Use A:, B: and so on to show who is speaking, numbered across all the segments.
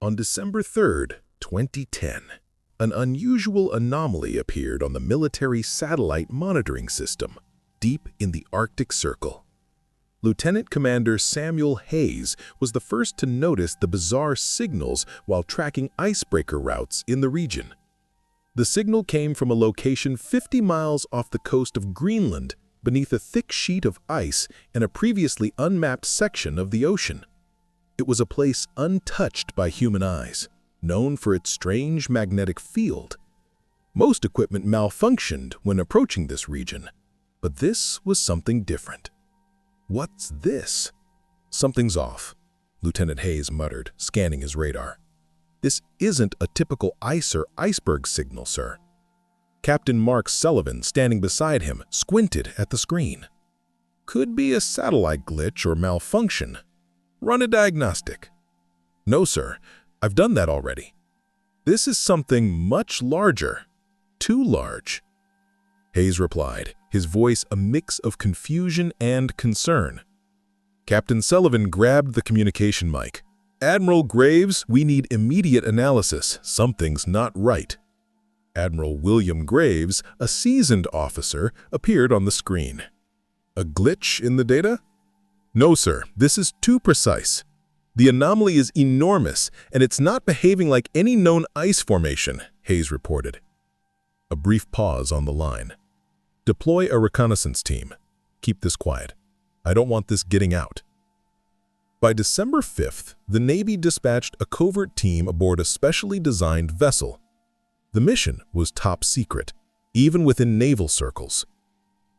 A: On December 3rd, 2010, an unusual anomaly appeared on the military satellite monitoring system, deep in the Arctic Circle. Lieutenant Commander Samuel Hayes was the first to notice the bizarre signals while tracking icebreaker routes in the region. The signal came from a location 50 miles off the coast of Greenland, beneath a thick sheet of ice in a previously unmapped section of the ocean. It was a place untouched by human eyes, known for its strange magnetic field. Most equipment malfunctioned when approaching this region, but this was something different. "What's this?" "Something's off," Lieutenant Hayes muttered, scanning his radar. "This isn't a typical ice or iceberg signal, sir." Captain Mark Sullivan, standing beside him, squinted at the screen. "Could be a satellite glitch or malfunction. Run a diagnostic." "No, sir. I've done that already." "This is something much larger. Too large." Hayes replied, his voice a mix of confusion and concern. Captain Sullivan grabbed the communication mic. "Admiral Graves, we need immediate analysis. Something's not right." Admiral William Graves, a seasoned officer, appeared on the screen. "A glitch in the data?" "No, sir. This is too precise. The anomaly is enormous, and it's not behaving like any known ice formation," Hayes reported. A brief pause on the line. "Deploy a reconnaissance team. Keep this quiet. I don't want this getting out." By December 5th, the Navy dispatched a covert team aboard a specially designed vessel. The mission was top secret, even within naval circles.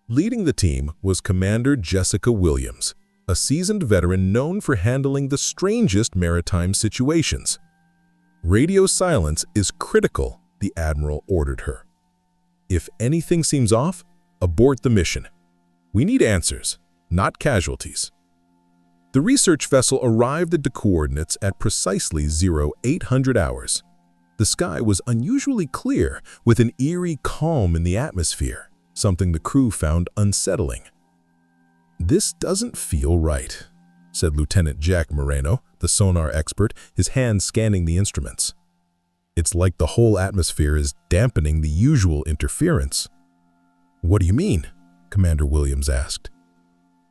A: Leading the team was Commander Jessica Williams, a seasoned veteran known for handling the strangest maritime situations. "Radio silence is critical," the Admiral ordered her. "If anything seems off, abort the mission. We need answers, not casualties." The research vessel arrived at the coordinates at precisely 0800 hours. The sky was unusually clear, with an eerie calm in the atmosphere, something the crew found unsettling. "This doesn't feel right," said Lieutenant Jack Moreno, the sonar expert, his hands scanning the instruments. "It's like the whole atmosphere is dampening the usual interference." "What do you mean?" Commander Williams asked.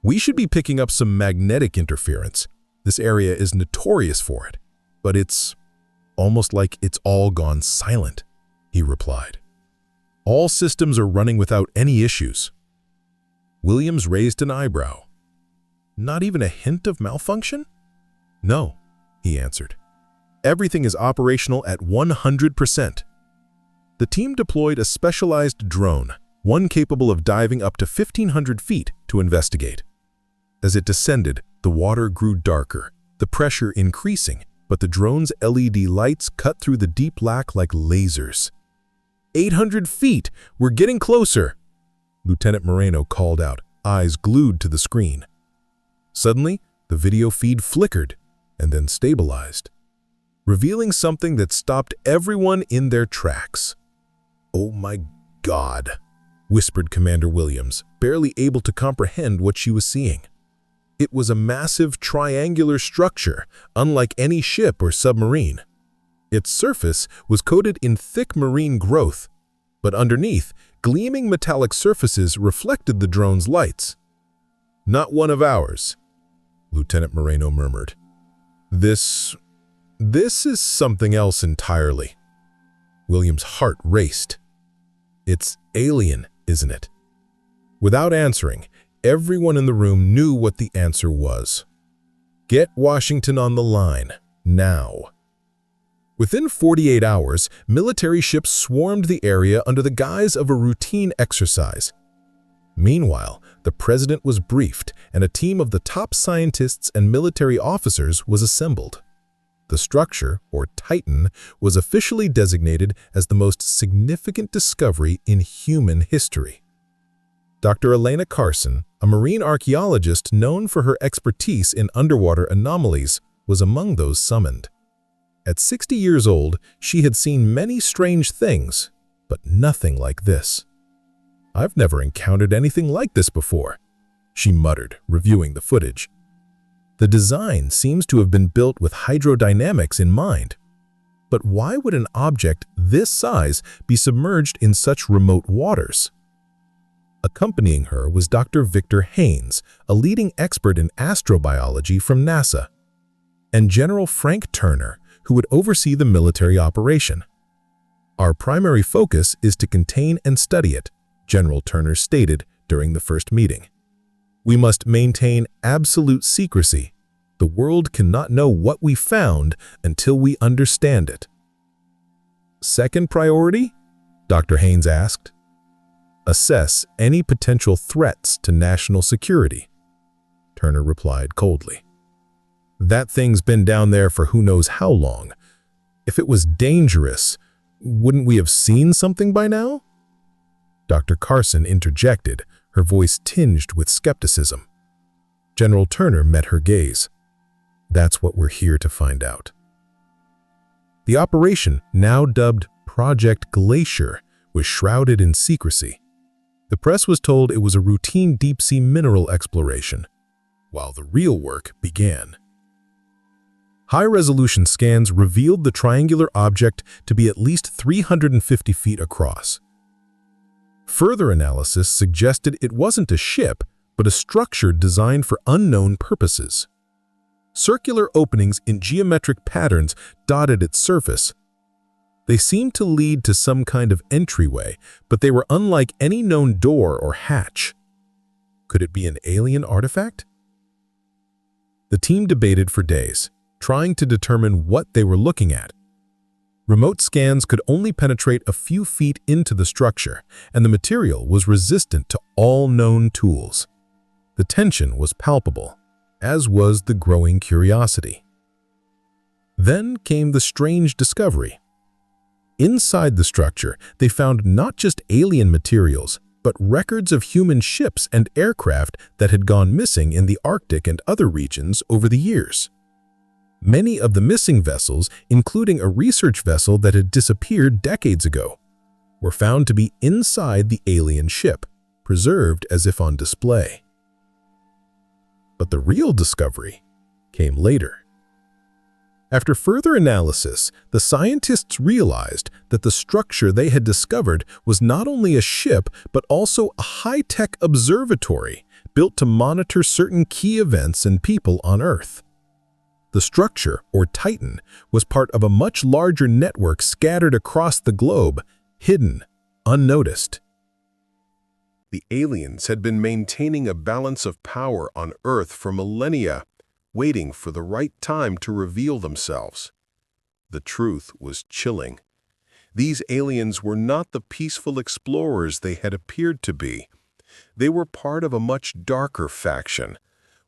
A: "We should be picking up some magnetic interference. This area is notorious for it, but it's almost like it's all gone silent," he replied. "All systems are running without any issues." Williams raised an eyebrow. "Not even a hint of malfunction?" "No," he answered. "Everything is operational at 100%. The team deployed a specialized drone, one capable of diving up to 1,500 feet, to investigate. As it descended, the water grew darker, the pressure increasing, but the drone's LED lights cut through the deep black like lasers. 800 feet! We're getting closer!" Lieutenant Moreno called out, eyes glued to the screen. Suddenly, the video feed flickered and then stabilized, revealing something that stopped everyone in their tracks. "Oh my God," whispered Commander Williams, barely able to comprehend what she was seeing. It was a massive triangular structure, unlike any ship or submarine. Its surface was coated in thick marine growth, but underneath, gleaming metallic surfaces reflected the drone's lights. "Not one of ours," Lieutenant Moreno murmured. This is something else entirely." Williams' heart raced. "It's alien, isn't it?" Without answering, everyone in the room knew what the answer was. "Get Washington on the line, now." Within 48 hours, military ships swarmed the area under the guise of a routine exercise. Meanwhile, the president was briefed, and a team of the top scientists and military officers was assembled. The structure, or Titan, was officially designated as the most significant discovery in human history. Dr. Elena Carson, a marine archaeologist known for her expertise in underwater anomalies, was among those summoned. At 60 years old, she had seen many strange things, but nothing like this. "I've never encountered anything like this before," she muttered, reviewing the footage. The design seems to have been built with hydrodynamics in mind, But why would an object this size be submerged in such remote waters? Accompanying her was Dr. Victor Haynes, a leading expert in astrobiology from NASA, and General Frank Turner, who would oversee the military operation. "Our primary focus is to contain and study it," General Turner stated during the first meeting. "We must maintain absolute secrecy. The world cannot know what we found until we understand it." "Second priority?" Dr. Haynes asked. "Assess any potential threats to national security," Turner replied coldly. "That thing's been down there for who knows how long. If it was dangerous, wouldn't we have seen something by now?" Dr. Carson interjected, her voice tinged with skepticism. General Turner met her gaze. "That's what we're here to find out." The operation, now dubbed Project Glacier, was shrouded in secrecy. The press was told it was a routine deep-sea mineral exploration, while the real work began. High-resolution scans revealed the triangular object to be at least 350 feet across. Further analysis suggested it wasn't a ship, but a structure designed for unknown purposes. Circular openings in geometric patterns dotted its surface. They seemed to lead to some kind of entryway, but they were unlike any known door or hatch. Could it be an alien artifact? The team debated for days, trying to determine what they were looking at. Remote scans could only penetrate a few feet into the structure, and the material was resistant to all known tools. The tension was palpable, as was the growing curiosity. Then came the strange discovery. Inside the structure, they found not just alien materials, but records of human ships and aircraft that had gone missing in the Arctic and other regions over the years. Many of the missing vessels, including a research vessel that had disappeared decades ago, were found to be inside the alien ship, preserved as if on display. But the real discovery came later. After further analysis, the scientists realized that the structure they had discovered was not only a ship, but also a high-tech observatory built to monitor certain key events and people on Earth. The structure, or Titan, was part of a much larger network scattered across the globe, hidden, unnoticed. The aliens had been maintaining a balance of power on Earth for millennia, waiting for the right time to reveal themselves. The truth was chilling. These aliens were not the peaceful explorers they had appeared to be. They were part of a much darker faction,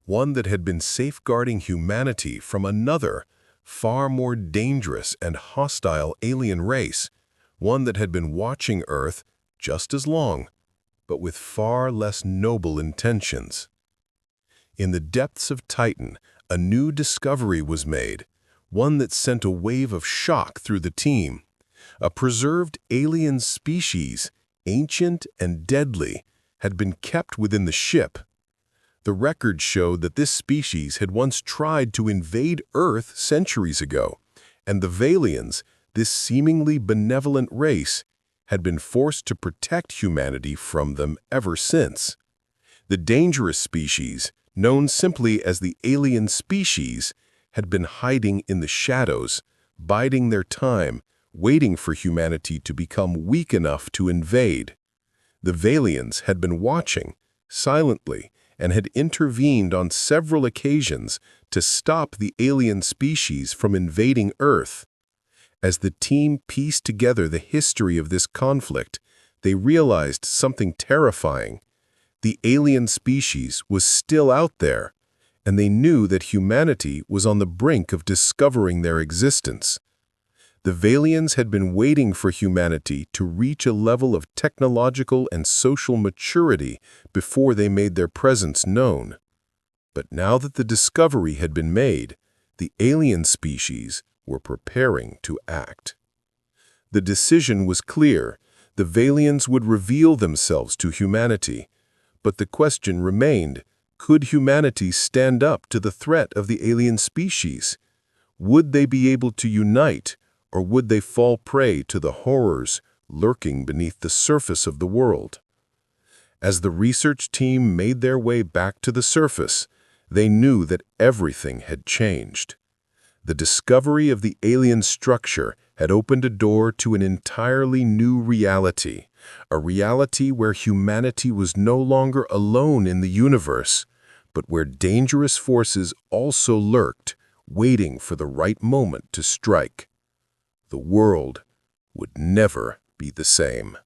A: one that had been safeguarding humanity from another, far more dangerous and hostile alien race, one that had been watching Earth just as long, but with far less noble intentions. In the depths of Titan, a new discovery was made, one that sent a wave of shock through the team. A preserved alien species, ancient and deadly, had been kept within the ship. The record showed that this species had once tried to invade Earth centuries ago, and the Valians, this seemingly benevolent race, had been forced to protect humanity from them ever since. The dangerous species, known simply as the alien species, had been hiding in the shadows, biding their time, waiting for humanity to become weak enough to invade. The Valians had been watching, silently, and had intervened on several occasions to stop the alien species from invading Earth. As the team pieced together the history of this conflict, they realized something terrifying. The alien species was still out there, and they knew that humanity was on the brink of discovering their existence. The Valians had been waiting for humanity to reach a level of technological and social maturity before they made their presence known. But now that the discovery had been made, the alien species were preparing to act. The decision was clear. The Valians would reveal themselves to humanity. But the question remained, could humanity stand up to the threat of the alien species? Would they be able to unite, Or would they fall prey to the horrors lurking beneath the surface of the world? As the research team made their way back to the surface, they knew that everything had changed. The discovery of the alien structure had opened a door to an entirely new reality, a reality where humanity was no longer alone in the universe, but where dangerous forces also lurked, waiting for the right moment to strike. The world would never be the same.